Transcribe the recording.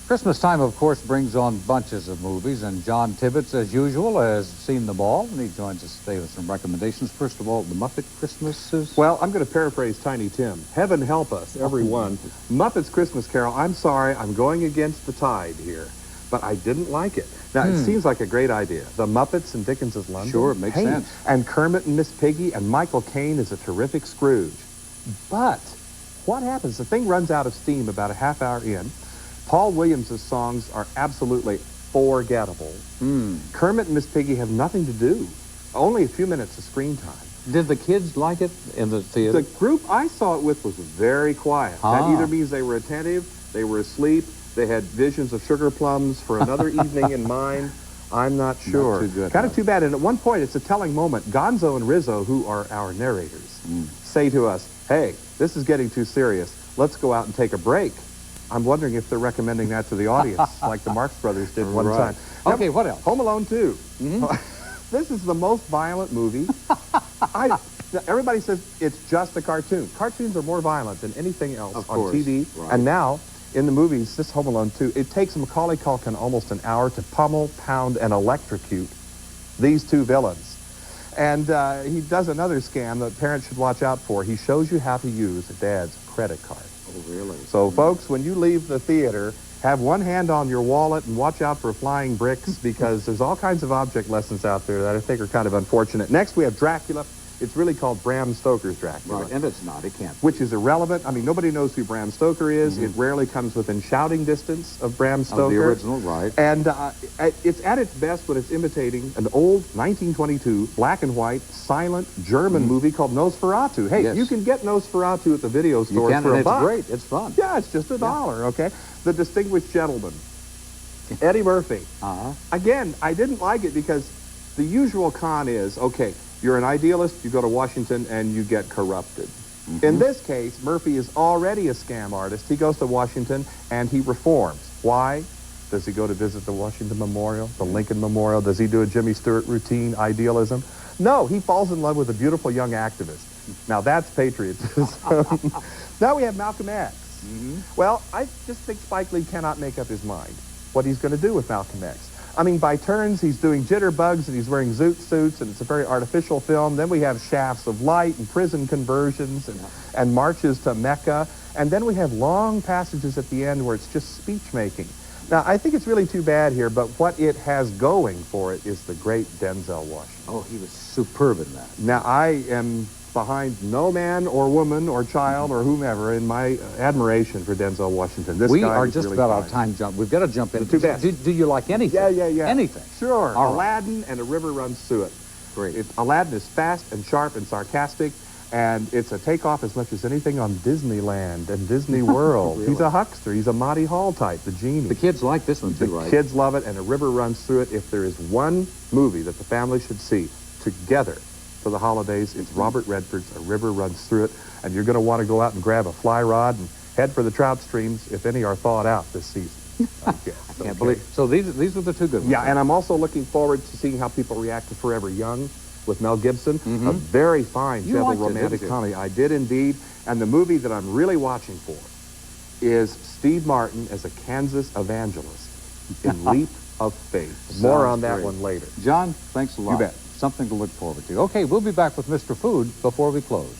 Christmas time, of course, brings on bunches of movies, and John Tibbetts, as usual, has seen them all, and he joins us today with some recommendations. First of all, the Muppet Christmases. Well, I'm going to paraphrase Tiny Tim. Heaven help us, everyone. Muppets Christmas Carol, I'm sorry, I'm going against the tide here, but I didn't like it. Now, it seems like a great idea. The Muppets in Dickens's London. Sure, it makes sense. And Kermit and Miss Piggy, and Michael Caine is a terrific Scrooge. But what happens? The thing runs out of steam about a half hour in. Paul Williams' songs are absolutely forgettable. Kermit and Miss Piggy have nothing to do. Only a few minutes of screen time. Did the kids like it in the theater? The group I saw it with was very quiet. That either means they were attentive, they were asleep, they had visions of sugar plums for another evening in mind. I'm not sure. Not too good. Kind of too bad. And at one point, it's a telling moment. Gonzo and Rizzo, who are our narrators, say to us, hey, this is getting too serious. Let's go out and take a break. I'm wondering if they're recommending that to the audience, like the Marx Brothers did one time. Okay, what else? Home Alone 2. This is the most violent movie. Everybody says it's just a cartoon. Cartoons are more violent than anything else on TV. Right. And now, in the movies, this Home Alone 2, it takes Macaulay Culkin almost an hour to pummel, pound, and electrocute these two villains. And he does another scam that parents should watch out for. He shows you how to use a dad's credit card. Oh, really? So, folks, when you leave the theater, have one hand on your wallet and watch out for flying bricks because there's all kinds of object lessons out there that I think are kind of unfortunate. Next, we have Dracula. It's really called Bram Stoker's Dracula. Right, and it's not. It can't. Which is irrelevant. I mean, nobody knows who Bram Stoker is. It rarely comes within shouting distance of Bram Stoker. Of the original, right. And it's at its best when it's imitating an old 1922 black and white silent German movie called Nosferatu. Hey, you can get Nosferatu at the video store for $1. It's great. It's fun. Yeah, it's just $1, okay? The Distinguished Gentleman, Eddie Murphy. Again, I didn't like it because the usual con is, okay, you're an idealist, you go to Washington, and you get corrupted. In this case, Murphy is already a scam artist. He goes to Washington, and he reforms. Why? Does he go to visit the Washington Memorial, the Lincoln Memorial? Does he do a Jimmy Stewart routine, idealism? No, he falls in love with a beautiful young activist. Now, that's patriotism. Now we have Malcolm X. Well, I just think Spike Lee cannot make up his mind what he's going to do with Malcolm X. I mean, by turns, he's doing jitterbugs, and he's wearing zoot suits, and it's a very artificial film. Then we have shafts of light and prison conversions and marches to Mecca. And then we have long passages at the end where it's just speech-making. Now, I think it's really too bad here, but what it has going for it is the great Denzel Washington. Oh, he was superb in that. Now, I am behind no man or woman or child or whomever in my admiration for Denzel Washington. This we guy are is just really about fine. out of time, John. We've got to jump in. Too bad. Do you like anything? Yeah. Anything? Sure. All right. Aladdin and a river runs through it. Great. Aladdin is fast and sharp and sarcastic, and it's a takeoff as much as anything on Disneyland and Disney World. Really? He's a huckster. He's a Monty Hall type, the genie. The kids like this one, too, right? The kids love it, and a river runs through it. If there is one movie that the family should see together for the holidays, it's Robert Redford's A River Runs Through It, and you're going to want to go out and grab a fly rod and head for the trout streams, if any are thawed out this season. I guess. I can't believe. So these are the two good ones. Yeah, and I'm also looking forward to seeing how people react to Forever Young with Mel Gibson. A very fine, gentle, romantic comedy. I did indeed. And the movie that I'm really watching for is Steve Martin as a Kansas evangelist in Leap of Faith. More on that one later. John, thanks a lot. You bet. Something to look forward to. Okay, we'll be back with Mr. Food before we close.